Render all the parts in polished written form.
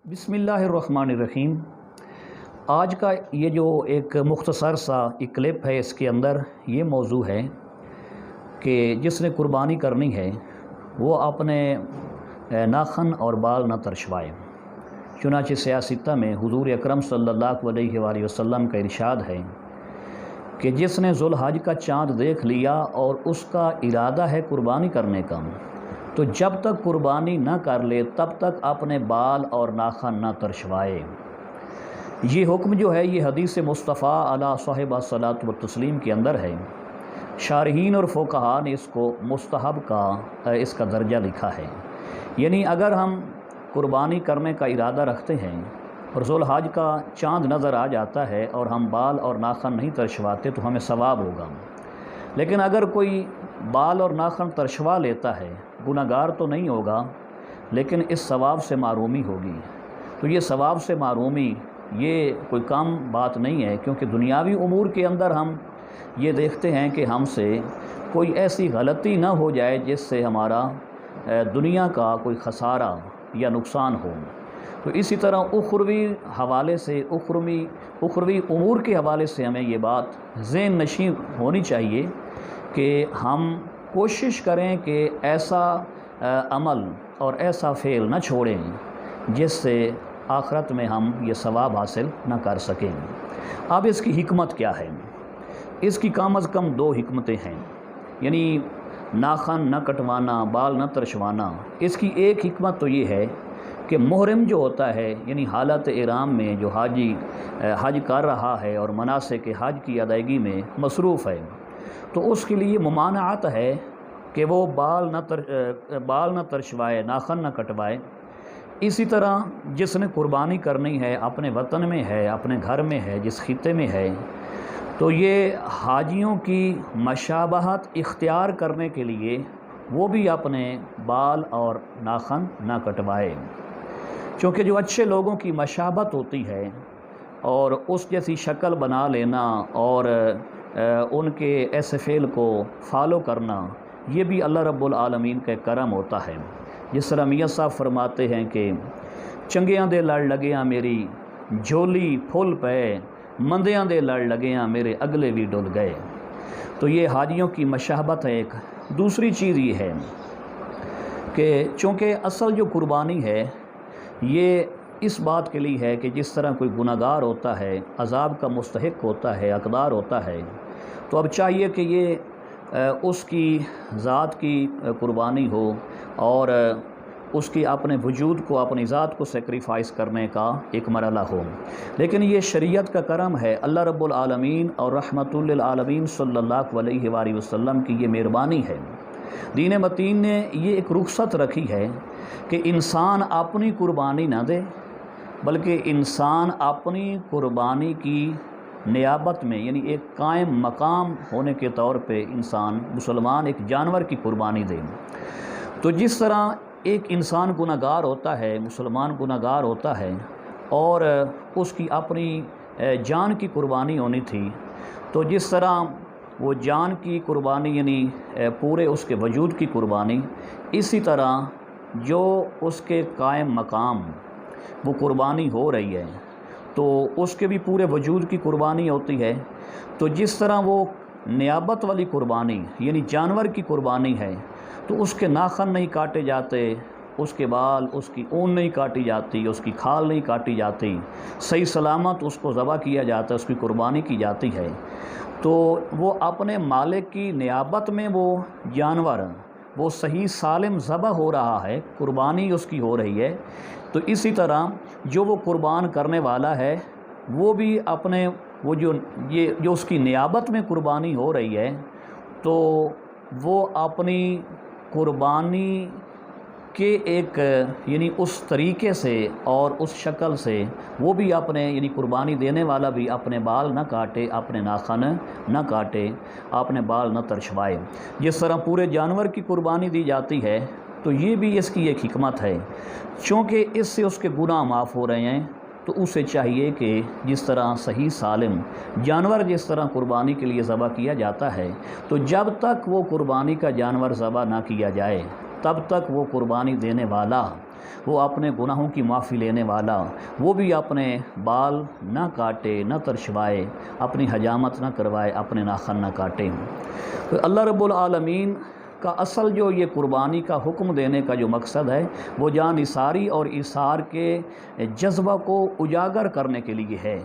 बिस्मिल्लाहिर्रहमानिर्रहीम। आज का ये जो एक मुख्तसर सा एक क्लिप है, इसके अंदर ये मौजू है कि जिसने कुर्बानी करनी है वो अपने नाखन और बाल न तरशवाए। चुनांचे सियासिता में हुजूर अकरम सल्लल्लाहु अलैहि वसल्लम का इरशाद है कि जिसने ज़ुल्हज का चाँद देख लिया और उसका इरादा है कुर्बानी करने का, तो जब तक कुर्बानी न कर ले तब तक अपने बाल और नाखन न तरशवाए। ये हुक्म जो है ये हदीस मुस्तफ़ा अला साहिबा सलात व तस्लीम के अंदर है। शारहीन और फ़ुक़हा ने इसको मुस्तहब का इसका दर्जा लिखा है। यानी अगर हम कुर्बानी करने का इरादा रखते हैं और ज़ुल्हज का चाँद नज़र आ जाता है और हम बाल और नाखन नहीं तरशवाते तो हमें सवाब होगा। लेकिन अगर कोई बाल और नाखन तरशवा लेता है, गुनाहगार तो नहीं होगा लेकिन इस सवाब से महरूमी होगी। तो ये सवाब से महरूमी ये कोई कम बात नहीं है, क्योंकि दुनियावी उमूर के अंदर हम ये देखते हैं कि हमसे कोई ऐसी गलती ना हो जाए जिससे हमारा दुनिया का कोई खसारा या नुकसान हो। तो इसी तरह उखरवी हवाले से उखरवी उमूर के हवाले से हमें ये बात ज़हन नशीं होनी चाहिए कि हम कोशिश करें कि ऐसा अमल और ऐसा फ़ेल न छोड़ें जिससे आखिरत में हम ये सवाब हासिल न कर सकें। अब इसकी हिकमत क्या है? इसकी कम अज़ कम दो हिकमतें हैं, यानी नाखन न कटवाना, बाल न तरशवाना। इसकी एक हिकमत तो ये है कि मुहरिम जो होता है, यानी हालत इहराम में जो हाजी हज कर रहा है और मनासिक के हज की अदायगी में मसरूफ़ है, तो उसके लिए मुमानअत है कि वो बाल न तरशवाए, नाखन न कटवाए। इसी तरह जिसने कुर्बानी करनी है, अपने वतन में है, अपने घर में है, जिस खित्ते में है, तो ये हाजियों की मशाबहत इख्तियार करने के लिए वो भी अपने बाल और नाखन न कटवाए। क्योंकि जो अच्छे लोगों की मशाबत होती है और उस जैसी शक्ल बना लेना और उनके ऐसे फ़ेल को फॉलो करना, ये भी अल्लाह रब्बुल आलमीन का करम होता है। जिस तरह मियाँ साहब फरमाते हैं कि चंगियां दे लड़ लगियां मेरी झोली फुल पे, मंदियां दे लड़ लगियां मेरे अगले भी डुल गए। तो ये हाजियों की मशाबत है। एक दूसरी चीज़ ये है कि चूँकि असल जो कुर्बानी है ये इस बात के लिए है कि जिस तरह कोई गुनाहगार होता है, अज़ाब का मुस्तहिक होता है, हक़दार होता है, तो अब चाहिए कि ये उसकी ज़ात की कुर्बानी हो और उसकी अपने वजूद को, अपनी ज़ात को सेक्रीफाइस करने का एक मरहला हो। लेकिन ये शरीयत का करम है, अल्लाह रब्बुल आलमीन और रहमतुल लिल आलमीन सल्लल्लाहु अलैहि वसल्लम की ये मेहरबानी है। दीन मतीन ने ये एक रुख़सत रखी है कि इंसान अपनी कुर्बानी ना दे, बल्कि इंसान अपनी कुर्बानी की नियाबत में, यानी एक कायम मकाम होने के तौर पे इंसान मुसलमान एक जानवर की कुर्बानी दे। तो जिस तरह एक इंसान गुनाहगार होता है, मुसलमान गुनाहगार होता है और उसकी अपनी जान की कुर्बानी होनी थी, तो जिस तरह वो जान की कुर्बानी यानी पूरे उसके वजूद की कुर्बानी, इसी तरह जो उसके कायम मकाम वो कुर्बानी हो रही है तो उसके भी पूरे वजूद की कुर्बानी होती है। तो जिस तरह वो नियाबत वाली कुर्बानी यानी जानवर की कुर्बानी है, तो उसके नाखन नहीं काटे जाते, उसके बाल, उसकी ऊन नहीं काटी जाती, उसकी खाल नहीं काटी जाती, सही सलामत उसको ज़बह किया जाता है, उसकी कुर्बानी की जाती है। तो वो अपने मालिक की नियाबत में वो जानवर वो सही सालिम ज़बह हो रहा है, कुर्बानी उसकी हो रही है। तो इसी तरह जो वो कुर्बान करने वाला है वो भी अपने वो जो उसकी नियाबत में कुर्बानी हो रही है, तो वो अपनी कुर्बानी के एक यानी उस तरीके से और उस शक्ल से वो भी अपने यानी कुर्बानी देने वाला भी अपने बाल न काटे, अपने नाखन न काटे, अपने बाल न तरशवाए। जिस तरह पूरे जानवर की कुर्बानी दी जाती है, तो ये भी इसकी एक हिकमत है। चूँकि इससे उसके गुनाह माफ़ हो रहे हैं, तो उसे चाहिए कि जिस तरह सही सालिम जानवर जिस तरह कुर्बानी के लिए ज़बह किया जाता है, तो जब तक वो कुर्बानी का जानवर ज़बह ना किया जाए तब तक वो कुर्बानी देने वाला وہ اپنے گناہوں کی معافی لینے والا، وہ بھی اپنے بال نہ کاٹے، نہ ترشوائے، اپنی حجامت نہ کروائے، اپنے ناخن نہ کاٹے۔ تو اللہ رب العالمین کا اصل جو یہ قربانی کا حکم دینے کا جو مقصد ہے وہ جان نثاری اور ایثار کے جذبہ کو اجاگر کرنے کے لیے ہے۔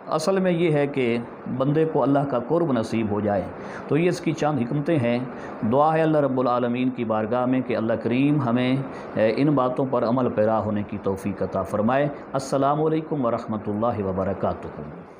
اصل میں یہ ہے کہ بندے کو اللہ کا قرب نصیب ہو جائے۔ تو یہ اس کی چند حکمتیں ہیں۔ دعا ہے اللہ رب العالمین کی بارگاہ میں کہ اللہ کریم ہمیں ان باتوں پر عمل پیرا ہونے کی توفیق عطا فرمائے۔ السلام علیکم ورحمۃ اللہ وبرکاتہ۔